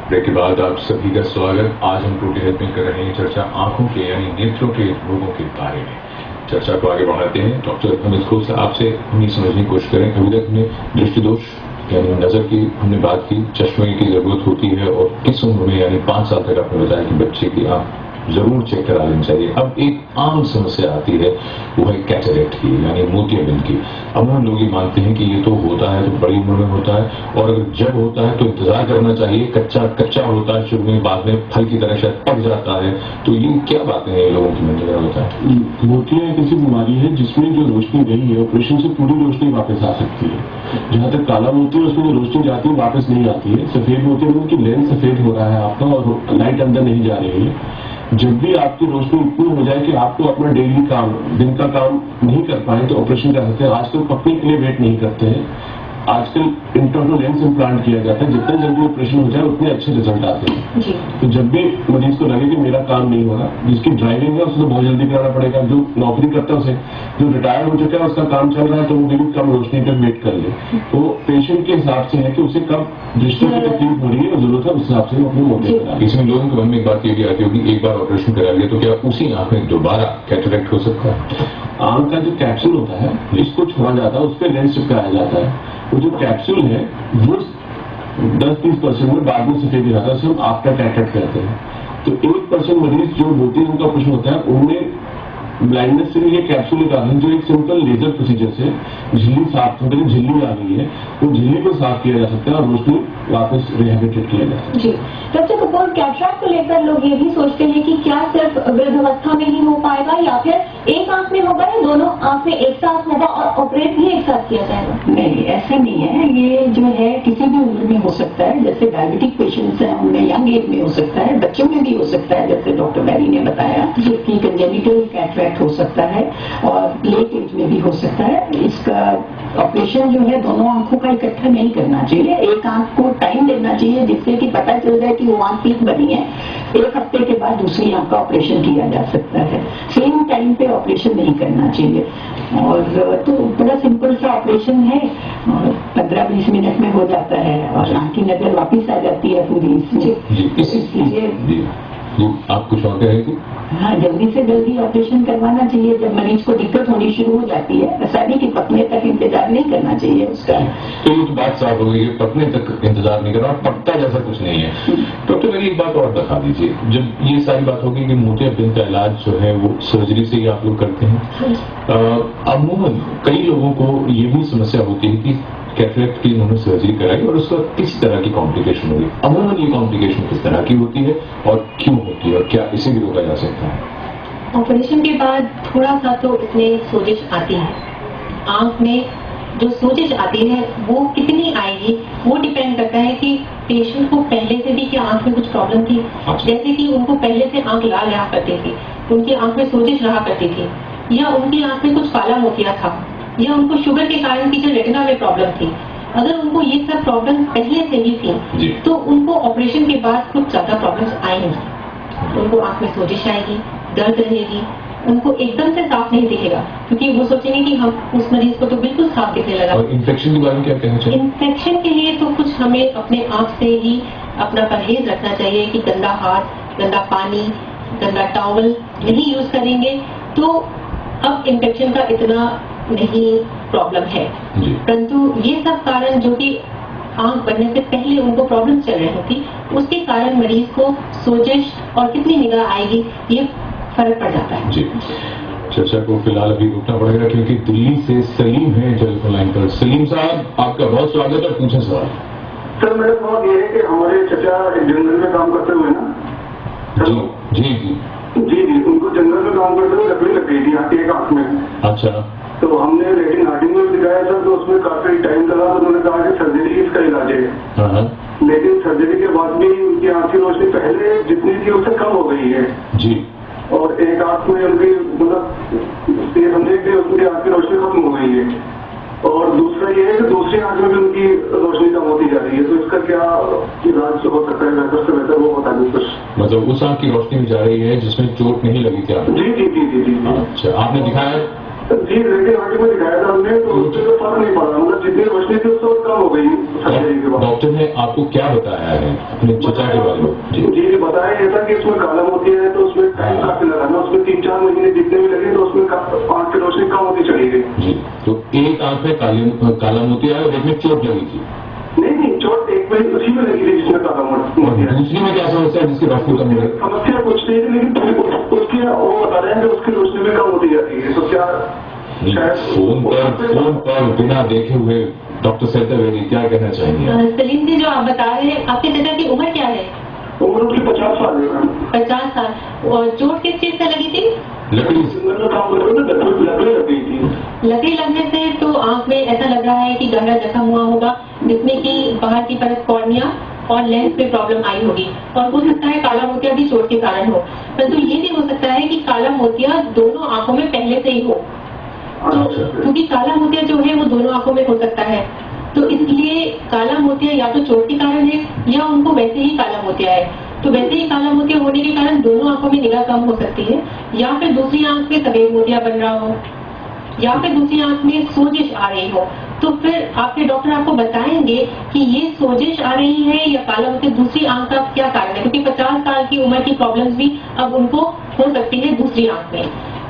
Break के बाद आप सभी का स्वागत। आज हम टोटली हेल्थ में कर रहे हैं चर्चा आंखों के यानी नेत्रों के रोगों के बारे में। चर्चा को आगे बढ़ाते हैं। डॉक्टर अमित घोष से आपसे हम ये समझने की कोशिश करें, अभी तक हमने दृष्टि दोष यानी नजर की हमने बात की, चश्मे की जरूरत होती है और किस उम्र में यानी 5 साल तक आपने बताया कि बच्चे की आंख जरूर चेक करा लेनी चाहिए। अब एक आम समस्या आती है, वो है कैटरेक्ट की यानी मोतियाबिंद की। अब हम लोग ये मानते हैं कि ये तो होता है तो बड़ी उम्र में होता है, और अगर जब होता है तो इंतजार करना चाहिए। कच्चा होता है शुरू में, बाद में फल की तरह शायद पक जाता है। तो ये क्या बातें हैं लोगों की मन में होता है? मोतिया एक ऐसी बीमारी है जिसमें जो रोशनी गई है ऑपरेशन से पूरी रोशनी वापस आ सकती है। जहां तक काला मोती है उसमें जो रोशनी जाती है वापस नहीं आती है। सफेद मोती है उनकी लेंस सफेद हो रहा है आपका और लाइट अंदर नहीं जा रही है। जब भी आपकी रोशनी इतनी हो जाए कि आपको अपना डेली काम, दिन का काम नहीं कर पाए तो ऑपरेशन कर सकते हैं। आजकल पकने के लिए वेट नहीं करते हैं। आजकल इंटरनल लेंस इम्प्लांट किया जाता है। जितना जल्दी ऑपरेशन हो जाए उतने अच्छे रिजल्ट आते हैं जी। तो जब भी मरीज को लगे कि मेरा काम नहीं हो रहा, जिसकी ड्राइविंग है उसे तो बहुत जल्दी कराना पड़ेगा। जो नौकरी करता है उसे, जो रिटायर हो चुका है उसका काम चल रहा है तो वो भी कम रोशनी तक वेट कर ले। तो पेशेंट के हिसाब से है कि उसे कब दृष्टि की तकलीफ हो रही है और जरूरत है उस हिसाब से अपने मोतिया करा। इसमें लोगों के मन में एक बात ये भी आती होगी, एक बार ऑपरेशन करा लिया तो क्या उसी आंख में दोबारा कैटरेक्ट हो सकता है? आंख का जो कैप्सूल होता है इसको छोड़ा जाता है, उस पर लेंस चिपकाया जाता है। वो जो कैप्सूल है वो 10-30% में बाद में सफेद रहता है, उसे हम आफ्टर कैटरेक्ट कहते हैं। तो 1% मरीज जो मोतियाबिंद का ऑपरेशन होता है उनमें ब्लाइंडनेस से ये कैप्सूल निकालते हैं, जो एक सिंपल लेजर प्रोसीजर से झिल्ली साफ, झिल्ली आ गई है तो झिल्ली को साफ किया जा सकता है और रोशनी वापस रिहेबिलिटेट किया जा सकता है जी। डॉक्टर कपूर, कैटरेक्ट को लेकर लोग ये भी सोचते हैं कि क्या सिर्फ वृद्धावस्था में ही हो पाएगा या फिर एक आंख में होगा या दोनों आंख में एक साथ होगा और ऑपरेट भी एक साथ किया जाएगा? नहीं, ऐसा नहीं है। ये जो है किसी भी उम्र में हो सकता है। जैसे डायबिटिक पेशेंट्स हैं उनमें यंग एज में हो सकता है, बच्चों में भी हो सकता है। जैसे डॉक्टर मैरी ने बताया कि कंजेनिटल कैटरेक्ट हो सकता है और लेट एज में भी हो सकता है। इसका ऑपरेशन जो है दोनों आंखों का इकट्ठा नहीं करना चाहिए। एक आंख को टाइम देना चाहिए जिससे कि पता चल जाए कि वो आंख ठीक बनी है। 1 हफ्ते के बाद दूसरी आंख का ऑपरेशन किया जा सकता है। सेम टाइम पे ऑपरेशन नहीं करना चाहिए। और तो बड़ा सिंपल सा ऑपरेशन है, 15-20 मिनट में हो जाता है और आंख की नजर वापिस आ जाती है पूरी इसलिए आप कुछ और कहेंगे? हाँ, जल्दी से जल्दी ऑपरेशन करवाना चाहिए जब मरीज को दिक्कत होनी शुरू हो जाती है। ऐसा नहीं कि पकने तक इंतजार नहीं करना चाहिए उसका। तो ये तो बात साफ हो गई है, पकने तक इंतजार नहीं करना, पकता जैसा कुछ नहीं है। डॉक्टर मेरी एक बात और बता दीजिए, जब ये सारी बात होगी कि मोतियाबिंद का इलाज जो है वो सर्जरी से ही आप लोग करते हैं। अमूमन कई लोगों को ये भी समस्या होती है कि कैटरेक्ट की उन्होंने सर्जरी कराई और उसका किस तरह की कॉम्प्लिकेशन हुई। अमूमन ये कॉम्प्लिकेशन किस तरह की होती है और क्यों होती है और क्या इसे भी रोका जा सकता है? ऑपरेशन के बाद थोड़ा सा तो इसमें सोजिश आती है। आंख में जो सोजिश आती है वो कितनी आएगी वो डिपेंड करता है कि पेशेंट को पहले से भी क्या आंख में कुछ प्रॉब्लम थी। जैसे कि उनको पहले से आंख लाल रहा करती थी, उनकी आंख में सोजिश रहा करती थी, या उनकी आंख में कुछ काला मोतिया था, या उनको शुगर के कारण की जो रेटिना में प्रॉब्लम थी। अगर उनको ये सब प्रॉब्लम पहले से ही थी तो उनको ऑपरेशन के बाद कुछ ज्यादा प्रॉब्लम्स आएंगी। उनको आंख में सोजिश आएगी, दर्द रहेगी, उनको एकदम से साफ नहीं दिखेगा क्योंकि वो सोचेंगे कि हम उस मरीज को तो बिल्कुल साफ दिखने लगा। और इन्फेक्शन के बारे में क्या कहना चाहिए? इन्फेक्शन के लिए तो कुछ हमें अपने आंख से ही अपना परहेज रखना चाहिए कि गंदा हाथ, गंदा पानी, गंदा टॉवल नहीं यूज करेंगे तो अब इन्फेक्शन का इतना नहीं प्रॉब्लम है। परंतु ये सब कारण जो कि आंख बनने से पहले उनको प्रॉब्लम चल रही थी उसके कारण मरीज को सोजिश और कितनी निगाह आएगी ये फर्क पड़ जाता है। जी, चर्चा को फिलहाल अभी रुकना पड़ेगा क्योंकि दिल्ली से सलीम है टेलीफोन लाइन पर। सलीम साहब, आपका बहुत स्वागत है, पूछें सवाल। सर, मेरा सवाल ये है कि हमारे चचा जंगल में काम करते हुए ना जी जी जी जी जी उनको जंगल में काम करते हुए लकड़ी लग गई थी एक आंख में। अच्छा। तो हमने रेटिन हार्डिंग में दिखाया था तो उसमें काफी टाइम लगा तो उन्होंने कहा कि सर्जरी इसका इलाज है। लेकिन सर्जरी के बाद भी उनकी आंख की रोशनी पहले जितनी थी उससे कम हो गई है जी। और एक आंख में उनकी मतलब ये समझे कि उनकी आंख की रोशनी खत्म हो गई है। और दूसरा ये है कि दूसरी आंख में भी उनकी रोशनी कम होती जा रही है। तो इसका क्या इलाज हो सकता है बेहतर से बेहतर, वो बता दें कुछ। मतलब उस आंख की रोशनी भी जा रही है जिसमें चोट नहीं लगी क्या? जी जी जी जी जी। अच्छा, आपने दिखाया? जी लेकिन आगे में दिखाया था हमने तो उससे तो फर्क नहीं पड़ा, मतलब जितनी रोशनी थी उससे और कम हो गई सर्जरी के बाद। डॉक्टर ने आपको क्या बताया है अपने त्वचा के बारे में? जी बताया ये था कि उसमें काला मोती है तो उसमें टाइम काफी लगा ना, उसमें 3-4 महीने जितने भी लगे तो उसमें आंख की रोशनी कम होती चली गई। जी, तो एक आंख में काला मोती आया और एक में चोट लगी थी? नहीं चोट एक में उसी में लगी थी जिसमें काला मोती है। दूसरी में क्या समस्या है जिसकी रोशनी कम हो गई? समस्या कुछ नहीं थी लेकिन उसकी वो बता रहे हैं कि उसकी रोशनी भी कम होती जाती है, तो क्या फोन पर बिना देखे हुए डॉक्टर सैयद क्या कहना चाहेंगे? सलीम जी, जो आप बता रहे हैं, आपके चाचा की उम्र क्या है? उम्र उसकी 50 साल है। 50 साल। और चोट किस चीज से लगी थी? लकड़ी काम कर रहे थे, लकड़ी लग गई थी। लकड़ी लगने से तो आंख में ऐसा लग रहा है कि गहरा जख्म हुआ होगा, जिसमें कि बाहर की परत कॉर्निया और लेंस में प्रॉब्लम आई होगी, और हो सकता है काला मोतिया भी चोट के कारण हो। परंतु ये भी हो सकता है कि काला मोतिया दोनों आंखों में पहले से ही हो, तो क्योंकि काला मोतिया जो है वो दोनों आंखों में हो सकता है, तो इसलिए काला मोतिया या तो चोट के कारण है या उनको वैसे ही काला मोतिया है। तो वैसे ही काला मोतिया होने के कारण दोनों आंखों में निगाह कम हो सकती है, या फिर दूसरी आंख में सफेद मोतिया बन रहा हो, या फिर दूसरी आंख में सोजिश आ रही हो। तो फिर आपके डॉक्टर आपको बताएंगे कि ये सोजिश आ रही है या काला मोतिया दूसरी आंख का क्या कारण है, क्योंकि 50 साल की उम्र की प्रॉब्लम्स भी अब उनको हो सकती है दूसरी आंख में।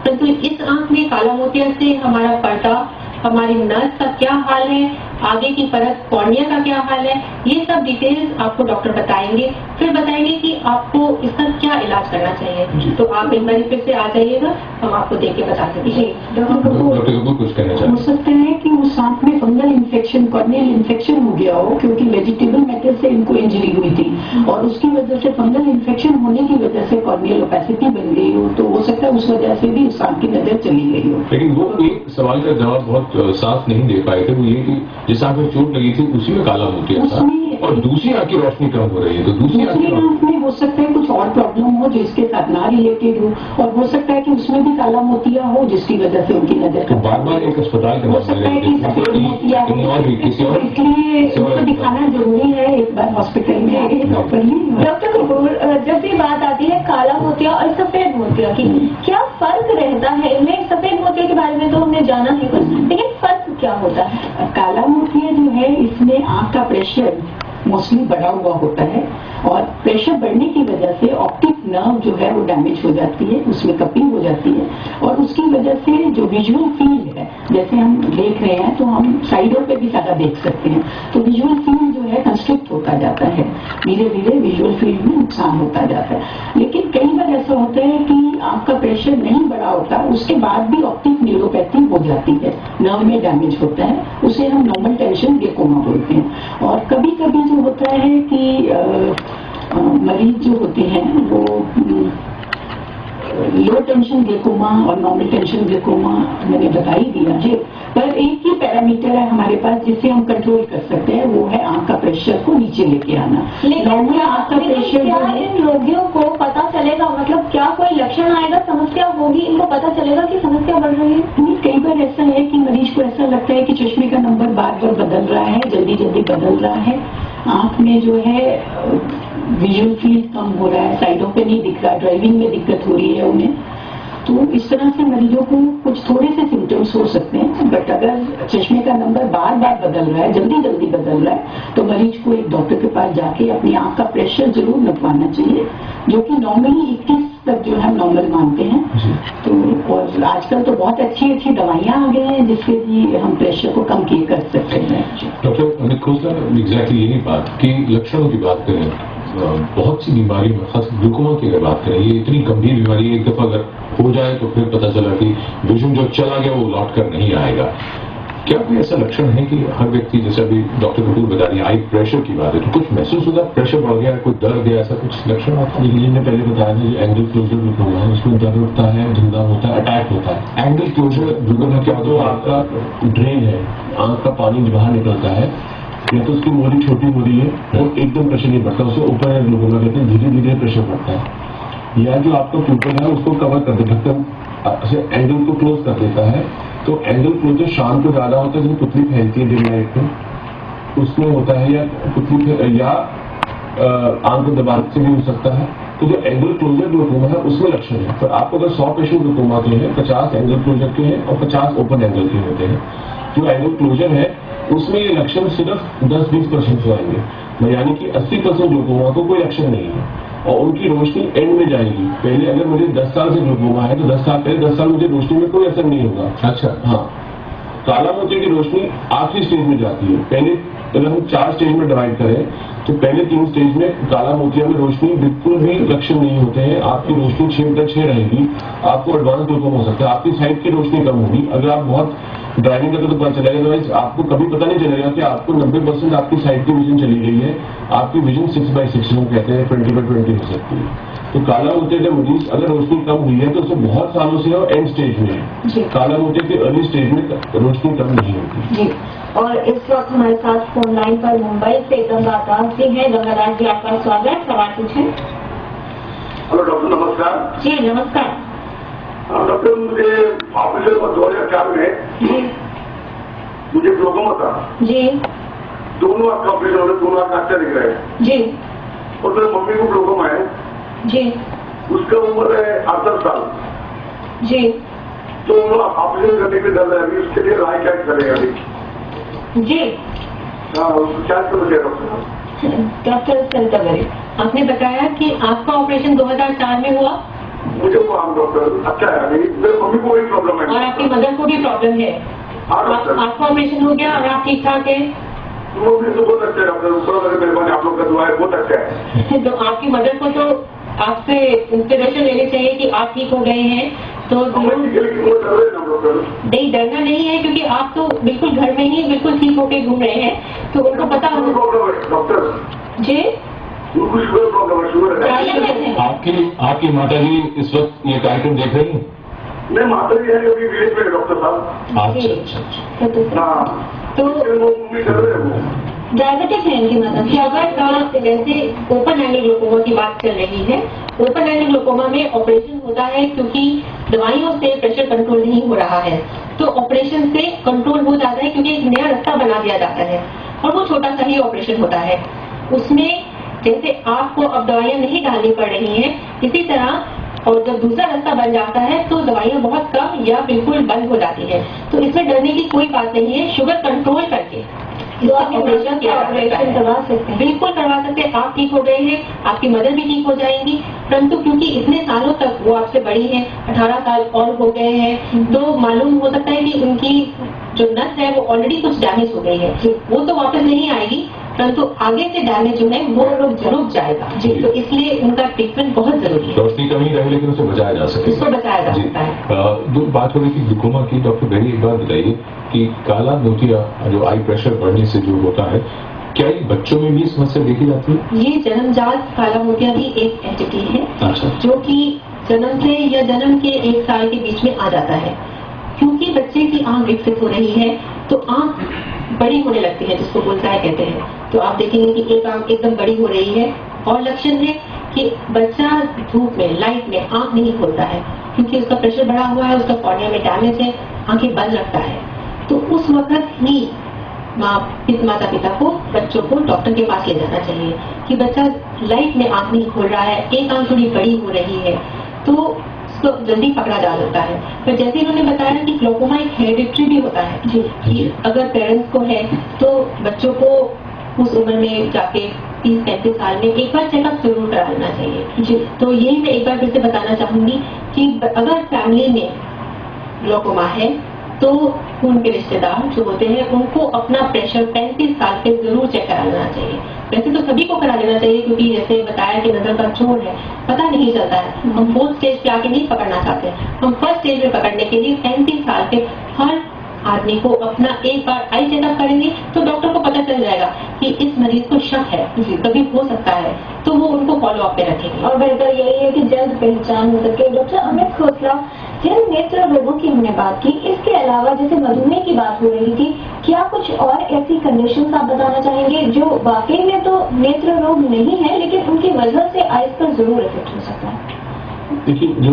परंतु इस आंख में काला मोतिया से हमारा पर्दा, हमारी नस का क्या हाल है, आगे की परत कॉर्निया का क्या हाल है, ये सब डिटेल्स आपको डॉक्टर बताएंगे। फिर बताएंगे कि आपको इसका क्या इलाज करना चाहिए। तो आप एक बार फिर से आ जाइएगा, हम आपको देख के बता देंगे। डॉक्टर कपूर कुछ कहना चाहते हो सकता है कि उस आंख में फंगल इन्फेक्शन, कॉर्नियल इन्फेक्शन हो गया हो, क्योंकि वेजिटेबल मैटर से इनको इंजरी हुई थी और उसकी वजह से फंगल इन्फेक्शन होने की वजह से कॉर्नियल ओपेसिटी बन गई हो, तो हो सकता है उस वजह से भी उस आंख की नजर चली गई हो। लेकिन वो एक सवाल का जवाब बहुत साफ नहीं दे पाए थे, वो ये कि जिस आंख में चोट लगी थी उसी में काला मोतिया था और दूसरी आंख की रोशनी कम हो रही है, तो दूसरी आंख में हो सकता है कुछ और प्रॉब्लम हो जिसके साथ ना रिलेटेड हो, और हो सकता है कि उसमें भी काला मोतिया हो जिसकी वजह से उनकी नजर तो बार एक अस्पताल हो सकता है कि सफेद मोतिया हो, इसलिए उसको दिखाना जरूरी है एक बार हॉस्पिटल में प्रॉपरली। डॉक्टर कपूर, जब भी बात आती है काला मोतिया और सफेद मोतिया की, क्या फर्क रहता है इनमें? सफेद मोतिया के बारे में तो हमने जाना है कुछ, लेकिन फर्क क्या होता है? काला मोतिया जो है इसमें आंख का प्रेशर मोस्टली बढ़ा हुआ होता है, और प्रेशर बढ़ने की वजह से ऑप्टिक नर्व जो है वो डैमेज हो जाती है, उसमें कपिंग हो जाती है, और उसकी वजह से जो विजुअल फील्ड है, जैसे हम देख रहे हैं तो हम साइडों पे भी ज्यादा देख सकते हैं, तो विजुअल फील्ड जो है कंस्ट्रिक्ट होता जाता है, धीरे धीरे विजुअल फील्ड में नुकसान होता जाता है। लेकिन कई बार ऐसा होता है कि आंख का प्रेशर नहीं बढ़ा होता, उसके बाद भी ऑप्टिक न्यूरोपैथी हो जाती है, नर्व में डैमेज होता है, उसे हम नॉर्मल टेंशन ग्लूकोमा बोलते हैं। और कभी कभी जो होता है कि मरीज जो होते हैं वो लो टेंशन ग्लूकोमा और नॉर्मल टेंशन ग्लूकोमा मैंने बता ही दिया है, पर एक ही पैरामीटर है हमारे पास जिससे हम कंट्रोल कर सकते हैं, वो है आंख का प्रेशर को नीचे लेके आना। नॉर्मल आंख का प्रेशर क्या इन रोगियों को पता चलेगा, मतलब क्या कोई लक्षण आएगा, समस्या होगी, इनको पता चलेगा कि समस्या बढ़ रही है? कई बार ऐसा है कि मरीज को ऐसा लगता है कि चश्मे का नंबर बार बार बदल रहा है, जल्दी जल्दी बदल रहा है, आंख में जो है विजुअल फील्ड कम हो रहा है, साइडों पे नहीं दिख रहा, ड्राइविंग में दिक्कत हो रही है उन्हें, तो इस तरह से मरीजों को कुछ थोड़े से सिम्टम्स हो सकते हैं। बट अगर चश्मे का नंबर बार बार बदल रहा है, जल्दी जल्दी बदल रहा है, तो मरीज को एक डॉक्टर के पास जाके अपनी आंख का प्रेशर जरूर नपवाना चाहिए, जो कि नॉर्मली 21 तक जो है नॉर्मल मानते हैं। तो और आजकल तो बहुत अच्छी अच्छी दवाइयां आ गई हैं जिससे कि हम प्रेशर को कम किए कर सकते हैं। डॉक्टर अमित खोसला, एग्जैक्टली यही बात कि लक्षणों की बात करें, बहुत सी बीमारी में खास ग्लूकोमा की अगर बात करें, ये इतनी गंभीर बीमारी है, एक दफा अगर हो जाए तो फिर पता चला कि विजन जो चला गया वो लौट कर नहीं आएगा। क्या कोई ऐसा लक्षण है कि हर व्यक्ति, जैसे अभी डॉक्टर कपूर बता रही है आई प्रेशर की बात है, तो कुछ महसूस होता है, प्रेशर बढ़ गया, कोई दर्द या ऐसा कुछ लक्षण आता है? जिन्हें पहले बताया था, एंगल क्लोजर ग्लूकोमा है, उसमें दर्द होता है, धुंधला होता है, अटैक होता है। एंगल क्लोजर ग्लूकोमा क्या तो आपका ड्रेन है, आंख का पानी बाहर निकलता है, या तो उसकी मोरी छोटी मोरी है वो एकदम प्रेशर नहीं बढ़ता, उससे ऊपर है ग्लूकोमा कहते हैं, धीरे धीरे प्रेशर बढ़ता है, या जो आपका प्यूपल है उसको कवर कर देता है, एंगल को क्लोज कर देता है। तो एंगल क्लोजर शाम को ज्यादा होता है, जब पुतली फैलती है डिम लाइट में, उसमें होता है, या पुतली या आंख को दबाने से भी हो सकता है। तो जो एंगल क्लोजर ग्लूकोमा है उसमें लक्षण है। पर आपको अगर 100 पेशेंट ग्लूकोमा के हैं, 50 एंगल क्लोजर के हैं और 50 ओपन एंगल के होते हैं। जो एंगल क्लोजर है उसमें ये लक्षण सिर्फ 10-20% को आएंगे, यानी कि 80% ग्लूकोमा को कोई लक्षण नहीं है और उनकी रोशनी एंड में जाएगी। पहले अगर मुझे 10 साल से ग्लूकोमा है तो 10 साल पहले 10 साल मुझे रोशनी में कोई असर नहीं होगा। अच्छा, हाँ, काला मोतिया की रोशनी आखिरी स्टेज में जाती है। पहले अगर हम 4 स्टेज में डिवाइड करें तो पहले 3 स्टेज में काला मोतिया में रोशनी बिल्कुल भी लक्षण नहीं होते हैं। आपकी रोशनी 6 रहेगी, आपको एडवांस ग्लूकोमा हो सकता है, आपकी साइड की रोशनी कम होगी। अगर आप बहुत ड्राइविंग करते तो पता चलेगा, अदरवाइज आपको कभी पता नहीं चलेगा कि आपको 90% आपकी साइड की विजन चली गई है। आपकी विजन 6/6 हम कहते हैं 20/20 हो सकती है। तो काला मोतिया का मरीज अगर रोशनी कम हुई है तो उसे बहुत सालों से एंड स्टेज में है। काला मोतिया के अर्ली स्टेज में रोशनी कम नहीं होती जी। और इस वक्त हमारे साथ फोन लाइन पर मुंबई से गंगादास जी हैं। गंगादास जी, आपका स्वागत। सवाल पूछें। हेलो डॉक्टर, नमस्कार। जी नमस्कार। डॉक्टर, मुझे ऑपरेशन हुआ 2004 में। जी मुझे ग्लूकोमा था। जी दोनों आंख का ऑपरेशन हो रहा है, दोनों आंख अच्छा दिख रहा है। जी और मेरी मम्मी को ग्लूकोमा है, जी उसका उम्र है 68 साल। जी तो ऑपरेशन करने के डर है अभी, उसके लिए राय क्या करेगा अभी? जी हाँ, उसको क्या कर दिया डॉक्टर? डॉक्टर संतगरी, आपने बताया कि आपका ऑपरेशन 2004 में हुआ मुझे वो आम डॉक्टर अच्छा है अभी, मेरी मम्मी को वही प्रॉब्लम है और आपकी मदर को भी प्रॉब्लम है। हाँ डॉक्टर, आपका ऑपरेशन हो गया और आप ठीक ठाक है। वो भी तो बहुत अच्छा है डॉक्टर, ऊपर मेहरबानी, आप लोग का दुआ है, बहुत अच्छा है। तो आपकी मदर को तो आपसे इंस्पिरेशन लेनी चाहिए कि आप ठीक हो गए हैं। तो जरूर नहीं, डरना नहीं है, क्योंकि आप तो बिल्कुल घर में ही बिल्कुल ठीक होके घूम रहे हैं। तो उनको पता हो। डॉक्टर जी उनको शुगर प्रॉब्लम है, शुगर है। आपकी माता जी इस वक्त ये कार्यक्रम देख रही हैं? नहीं, माता जी है अभी विलेज में डॉक्टर साहब। अच्छा। हाँ, तो वो मम्मी कर रहे हैं वो। डायबिटिक है इनकी मदद। शुगर का वैसे ओपन एंगल ग्लूकोमा की बात चल रही है। ओपन एंगल ग्लूकोमा में ऑपरेशन होता है क्योंकि दवाइयों से प्रेशर कंट्रोल नहीं हो रहा है। तो ऑपरेशन से कंट्रोल हो जाता है क्योंकि एक नया रास्ता बना दिया जाता है और वो छोटा सा ही ऑपरेशन होता है। उसमें जैसे आपको अब दवाइयां नहीं डालनी पड़ रही हैं, इसी तरह और जब दूसरा रास्ता बन जाता है तो दवाइयां बहुत कम या बिल्कुल बंद हो जाती है। तो इसमें डरने की कोई बात नहीं है। शुगर कंट्रोल करके ऑपरेशन करवा सकते हैं। बिल्कुल करवा सकते हैं। आप ठीक हो गए हैं, आपकी मदर भी ठीक हो जाएंगी। परंतु क्योंकि इतने सालों तक वो आपसे बड़ी है, 18 साल और हो गए हैं, तो मालूम हो सकता है कि उनकी जो नस है वो ऑलरेडी कुछ डैमेज हो गई है। वो तो वापस नहीं आएगी, परंतु आगे से डैमेज जो है वो रुक जाएगा। जी, तो इसलिए उनका ट्रीटमेंट बहुत जरूरी है। रोशनी कमी रहे लेकिन उसे बचाया जा सके। उसको बचाया जा सकता है। जो बात हो रही थी ग्लूकोमा की, डॉक्टर बेरी एक बात बताइए कि काला मोतिया जो आई प्रेशर बढ़ने से जो होता है, क्या ये बच्चों में भी समस्या देखी जाती है? ये जन्मजात काला मोतिया भी एक एंटिटी है। अच्छा। जो कि जन्म से या जन्म के 1 साल के बीच में आ जाता है। क्योंकि बच्चे की आंख विकसित हो रही है तो आंख बड़ी होने लगती है, जिसको बुलसाई कहते हैं। तो आप देखेंगे कि एक आंख एकदम बड़ी हो रही है और लक्षण है कि बच्चा धूप में, लाइट में आंख नहीं खोलता है क्योंकि उसका प्रेशर बढ़ा हुआ है, उसका कॉर्निया में डैमेज है, आंखें बंद रखता है। तो उस वक्त ही माता पिता को बच्चों को डॉक्टर के पास ले जाना चाहिए कि बच्चा लाइट में आंख नहीं खोल रहा है, एक आंख थोड़ी बड़ी हो रही है, तो उसको जल्दी पकड़ा जा सकता है। पर जैसे इन्होंने बताया कि ग्लूकोमा एक हेरिडिटरी भी होता है। जी। अगर पेरेंट्स को है तो बच्चों को उस उम्र में जाके 30-35 साल में एक बार चेकअप जरूर करा लेना चाहिए। जी। तो यही मैं एक बार फिर से बताना चाहूंगी कि अगर फैमिली में ग्लूकोमा है तो उनके रिश्तेदार जो होते हैं उनको अपना प्रेशर 35 साल पे जरूर चेक करा लेना चाहिए। वैसे तो सभी को करा लेना चाहिए क्योंकि जैसे बताया कि नजर का चोर है, पता नहीं चलता है। हम 4th स्टेज पे आके नहीं पकड़ना चाहते, हम 1st स्टेज में पकड़ने के लिए 35 साल पे हर आदमी को अपना एक बार आई चेकअप करेंगे तो डॉक्टर को पता चल जाएगा कि इस मरीज को शक है, कभी हो सकता है, तो वो उनको फॉलो अप पे रखेंगे। और बेहतर यही है कि जल्द पहचान हो सके। डॉक्टर अमित खोसला, जिन नेत्र रोगों की हमने बात की, इसके अलावा जैसे मधुमेह की बात हो रही थी, क्या कुछ और ऐसी कंडीशन आप बताना चाहेंगे जो वाकई में तो नेत्र रोग नहीं है लेकिन उनकी वजह से आइज पर जरूर इफेक्ट हो सकता है? देखिए, जो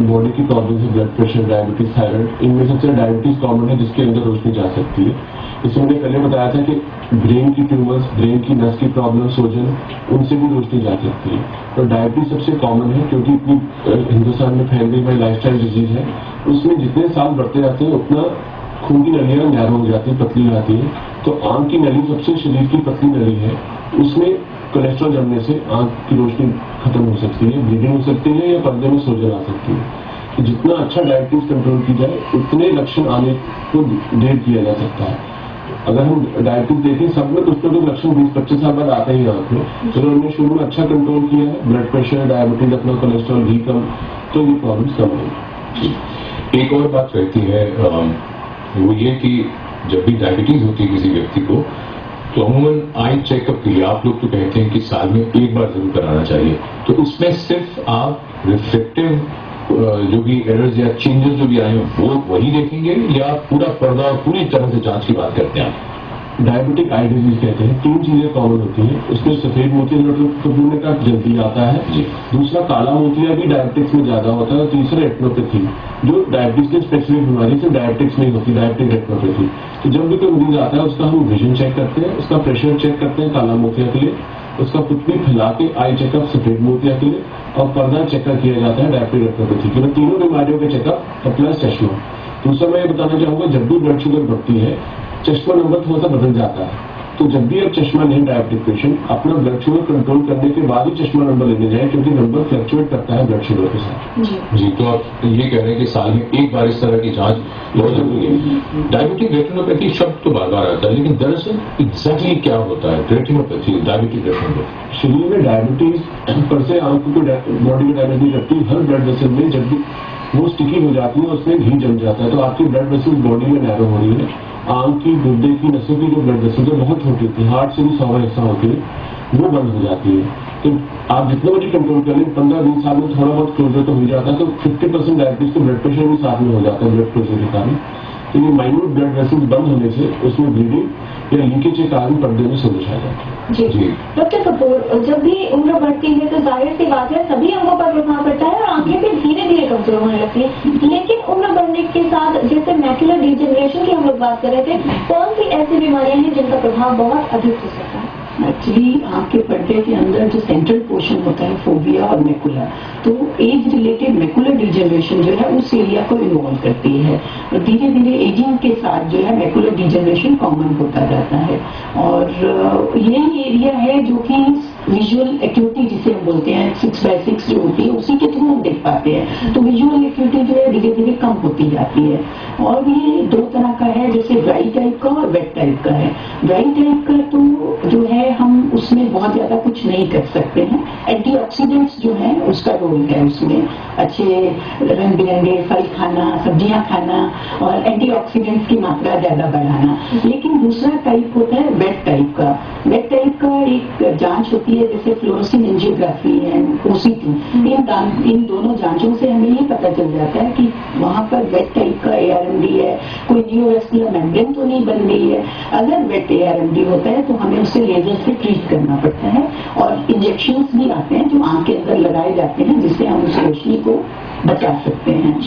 बॉडी की प्रॉब्लम है, ब्लड प्रेशर, डायबिटीज, थायराइड, इनमें सबसे डायबिटीज कॉमन है जिसके अंदर रोशनी जा सकती है। इसमें मैंने पहले बताया था कि ब्रेन की ट्यूमर्स, ब्रेन की नस की प्रॉब्लम, सोजन, उनसे भी रोशनी जा सकती है। तो डायबिटीज सबसे कॉमन है क्योंकि इतनी हिंदुस्तान में फैल गई लाइफस्टाइल डिजीज है। उसमें जितने साल बढ़ते जाते हैं उतना खून की नलियां नैरो हो जाती है, पतली हो जाती है। तो आंख की नली सबसे शरीर की पतली नली है, उसमें कोलेस्ट्रॉल जमने से आंख की रोशनी खत्म हो सकती है, ब्लीडिंग हो सकती है या पर्दे में सोजन आ सकती है। तो जितना अच्छा डायबिटीज कंट्रोल की जाए उतने लक्षण आने को देर किया जा सकता है। अगर हम डायबिटीज देखें, सब में कुछ ना कुछ लक्षण 20-25 साल बाद आते ही आंख में। चलो हमने शुरू में अच्छा कंट्रोल किया है, ब्लड प्रेशर, डायबिटीज, अपना कोलेस्ट्रॉल भी कम, तो ये प्रॉब्लम कम होगी। एक और बात रहती है वो ये कि जब भी डायबिटीज होती है किसी व्यक्ति को, तो अमूमन आई चेकअप के लिए आप लोग तो कहते हैं कि साल में एक बार जरूर कराना चाहिए। तो उसमें सिर्फ आप रिफ्लेक्टिव जो भी एरर्स या चेंजेस जो भी आए हैं वो वही देखेंगे या पूरा पर्दा और पूरी तरह से जांच की बात करते हैं आप? डायबिटिक आई डिजीज कहते हैं, 3 चीजें कॉमन होती हैं। उसमें सफेद मोतिया ने का जल्दी आता है, दूसरा काला मोतिया भी डायबिटिक्स में ज्यादा होता है, और तीसरा रेटिनोपैथी जो डायबिटीज की स्पेसिफिक बीमारी से डायबिटिक्स में होती है, डायबिटिक रेटिनोपैथी। तो जब भी कोई मरीज आता है उसका हम विजन चेक करते हैं, उसका प्रेशर चेक करते हैं काला मोतिया के लिए, उसका पुतली फैला के आई चेकअप सफेद मोतिया के लिए, और पर्दा चेकअप किया जाता है डायबिटिक रेटिनोपैथी के लिए। तीनों बीमारियों के चेकअप प्लस चश्मा। दूसरा मैं ये बताना चाहूंगा, जब भी ब्लड शुगर बढ़ती है चश्मा नंबर थोड़ा सा बदल जाता है। तो जब भी आप चश्मा लें डायबिटिक पेशेंट, अपना ब्लड शुगर कंट्रोल करने के बाद ही चश्मा नंबर लेने जाए, क्योंकि नंबर फ्लक्चुएट करता है ब्लड शुगर के साथ। जी, तो आप ये कह रहे हैं कि साल में एक बार इस तरह की जांच बहुत जरूरी है। डायबिटिक रेटिनोपैथी शब्द तो बार बार आता है, लेकिन दरअसल एग्जैक्टली क्या होता है रेटिनोपैथी, डायबिटिक रेटिनोपैथी? शरीर में डायबिटीज पर से आंखों को बॉडी में डैमेज नहीं करती, हर ब्लड वेसल में जब भी वो स्टिकी हो जाती है उसमें घी जम जाता है, तो आपकी ब्लड वेसल बॉडी में नैरो हो रही है। आंख की, गुर्दे की नसों की जो ब्लड वेसल बहुत छोटी होती है, हार्ट से भी 100 हिस्सा होती है, वो बंद हो जाती है। तो आप जितना बड़ी कंट्रोल कर लें, 15-20 साल में थोड़ा बहुत क्लोजर तो हो जाता है। तो 50% डायबिटीज तो ब्लड प्रेशर भी साथ में हो जाता है ब्लड क्लोजर के कारण। तो ये माइन्यूट ब्लड वेसल्स बंद होने से उसमें ब्लीडिंग या लीकेज के कारण पर्दे में सोजन आ जाता है। जी डॉक्टर कपूर, जब भी उम्र बढ़ती है तो जाहिर सी बात है सभी अंगों पर प्रभाव पड़ता है और आंखें भी धीरे धीरे कमजोर होने लगती है। लेकिन उम्र बढ़ने के साथ जैसे मैक्युलर डिजेनरेशन की हम लोग बात कर रहे थे, कौन सी ऐसी बीमारियां हैं जिनका प्रभाव बहुत अधिक हो सकता है? एक्चुअली आंख के पर्दे के अंदर जो सेंट्रल पोर्शन होता है फोविया और मैकुला, तो एज रिलेटेड मैकुलर डिजेनरेशन जो है उस एरिया को इन्वॉल्व करती है। और धीरे धीरे एजिंग के साथ जो है मैकुलर डिजेनरेशन कॉमन होता जाता है। और ये एरिया है जो कि विजुअल एक्यूटी जिसे हम बोलते हैं 6/6 जो होती है उसी के थ्रू हम देख पाते हैं। तो विजुअल एक्यूटी जो है धीरे धीरे कम होती जाती है। और ये 2 तरह का है, जैसे ड्राई टाइप का और वेट टाइप का है। ड्राई टाइप का तो जो है हम उसमें बहुत ज्यादा कुछ नहीं कर सकते हैं। एंटीऑक्सीडेंट्स जो है उसका रोल है उसमें, अच्छे रंग बिरंगे फल खाना, सब्जियां खाना और एंटीऑक्सीडेंट्स की मात्रा ज्यादा बढ़ाना। लेकिन दूसरा टाइप होता है वेट टाइप का। वेट टाइप का एक जांच होती है जैसे फ्लोरोसेंट एंजियोग्राफी एंड OCT। इन दोनों जांचों से हमें ये पता चल जाता है कि वहां पर वेट टाइप का ARMD है, कोई न्यूरोवेस्कुलर मेम्ब्रेन तो नहीं बन गई है। अगर वेट ARMD होता है तो हमें उसे लेजर से ट्रीट करना पड़ता है। और इंजेक्शंस भी आते हैं जो आंख के अंदर लगाए जाते हैं जिससे हम उस रोशनी को बचा सकते हैं।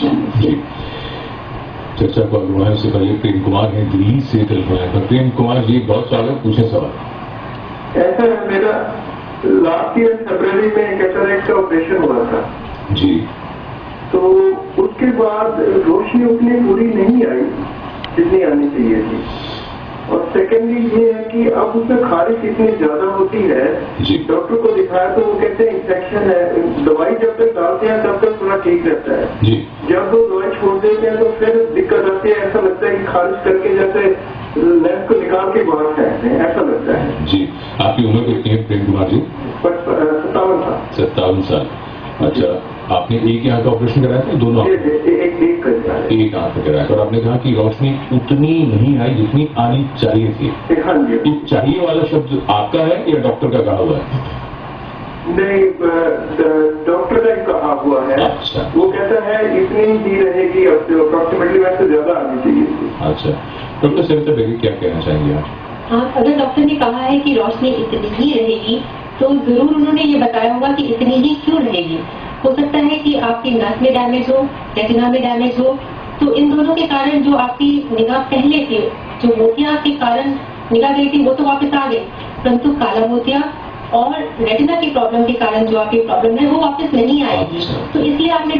चर्चा को आगे बढ़ाने से पहले प्रेम कुमार है दिल्ली से टेलीफोन पर। प्रेम कुमार जी, बहुत स्वागत, पूछे सवाल। ऐसा है, मेरा लास्ट ईयर फरवरी में एक कैटरेक्ट का ऑपरेशन हुआ था जी। तो उसके बाद रोशनी उतनी पूरी नहीं आई जितनी आनी चाहिए थी। और सेकेंडली ये है कि अब उसमें खारिश इतनी ज्यादा होती है, डॉक्टर को दिखाया तो वो कहते हैं इन्फेक्शन है। दवाई जब तक डालते हैं तब तक थोड़ा ठीक रहता है जी। जब वो दवाई छोड़ देते हैं तो फिर दिक्कत आती है। ऐसा लगता है कि खारिश करके जैसे लेंस को निकाल के बाहर फेंकते हैं, ऐसा लगता है। जी, आपकी उम्र कितनी है प्रेम कुमार जी? 57 साल। 57 साल। अच्छा, आपने एक ही आंख का ऑपरेशन कराया था, दोनों आंख? एक आंख में कराया था। और आपने कहा कि रोशनी उतनी नहीं आई जितनी आनी चाहिए थी। हाँ जी। ये चाहिए वाला शब्द आपका है या डॉक्टर का कहा हुआ है? नहीं, डॉक्टर का कहा हुआ है। अच्छा। वो कहता है इतनी ही रहेगी, अप्रोक्सीमेटली वैसे ज्यादा आनी चाहिए थी। अच्छा, डॉक्टर सविता बेगी क्या कहना चाहेंगे आप? हाँ, अगर डॉक्टर ने कहा है कि रोशनी इतनी ही रहेगी तो जरूर उन्होंने ये बताया होगा कि इतनी ही क्यों रहेगी। हो सकता है कि आपकी नस में डैमेज हो, रेटिना में डैमेज हो, तो इन दोनों के कारण जो आपकी निगाह पहले थी, जो मोतिया के कारण निगाह गई थी, वो तो वापस आ गई, परंतु काला मोतिया और रेटिना की प्रॉब्लम के कारण जो आपकी प्रॉब्लम है वो वापस नहीं आएगी। तो इसलिए आपके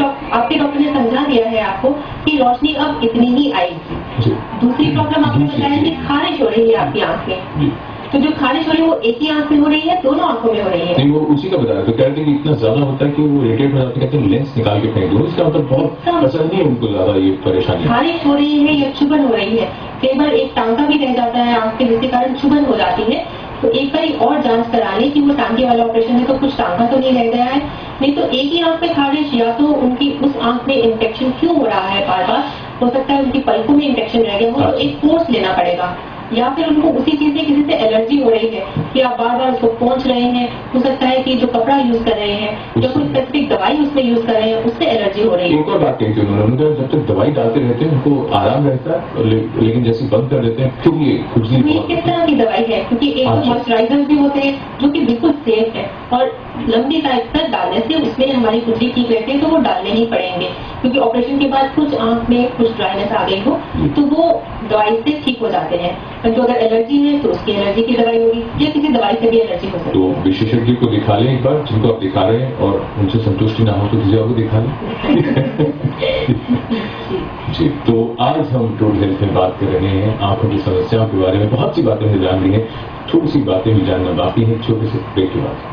डॉक्टर ने समझा दिया है आपको कि रोशनी अब इतनी ही आएगी। दूसरी प्रॉब्लम आपने बताया कि खारिश हो रही है आपकी आंख में, तो जो खारिश हो रही है वो एक ही आंख में हो रही है, दोनों आंखों में हो रही है? नहीं, वो उसी का बताया, तो कहते हैं कि इतना ज्यादा होता है कि वो इरिटेट हो जाते हैं, कहते हैं लेंस निकाल के फेंक दो। इसका मतलब बहुत पसंद नहीं है उनको ज्यादा ये परेशानी। खारिश हो रही है या चुभन हो रही है, कई बार एक टांका भी रह जाता है आंख के, जिसके कारण चुभन हो जाती है, तो एक बार और जांच करा लें कि वो टांके वाला ऑपरेशन है तो कुछ टांका तो नहीं रह गया है। नहीं तो एक ही आंख में खारिश, या तो उनकी उस आंख में इन्फेक्शन क्यों हो रहा है बार बार, हो सकता है उनकी पलकों में इन्फेक्शन रह गया हो, तो एक कोर्स लेना पड़ेगा, या फिर उनको उसी चीज से किसी से एलर्जी हो रही है कि आप बार बार उसको पोंछ रहे हैं, हो सकता है कि जो कपड़ा यूज कर रहे हैं या कोई स्पेसिफिक दवाई उसमें यूज कर रहे हैं उससे एलर्जी हो रही है। एक और बात कही थी उन्होंने, जब तक दवाई डालते रहते हैं उनको आराम रहता है, लेकिन जैसे बंद कर देते हैं फिर ये खुजली। तो ये किस तरह की दवाई है? क्योंकि एक तो मॉइस्चराइजर भी होते हैं जो कि बिल्कुल सेफ है, और लंबी टाइम तक डालने से उसमें हमारी खुजली ठीक रहती है, तो वो डालने ही पड़ेंगे, क्योंकि ऑपरेशन के बाद कुछ आंख में कुछ ड्राइनेस आ गई हो तो वो दवाई से ठीक हो जाते हैं, परंतु अगर एलर्जी है तो उसकी एलर्जी की दवाई होगी, या किसी दवाई से भी एलर्जी हो सकती है। तो विशेषज्ञ को दिखा लें एक बार, जिनको आप दिखा रहे हैं, और उनसे संतुष्टि ना हो तो किसी और को दिखा लें। जी, तो आज हम टोटल हेल्थ में बात कर रहे हैं आंखों की समस्याओं के बारे में। बहुत सी बातें हमें जान ली हैं, थोड़ी सी बातें भी जानना बाकी है, छोटे से ब्रेक के बाद।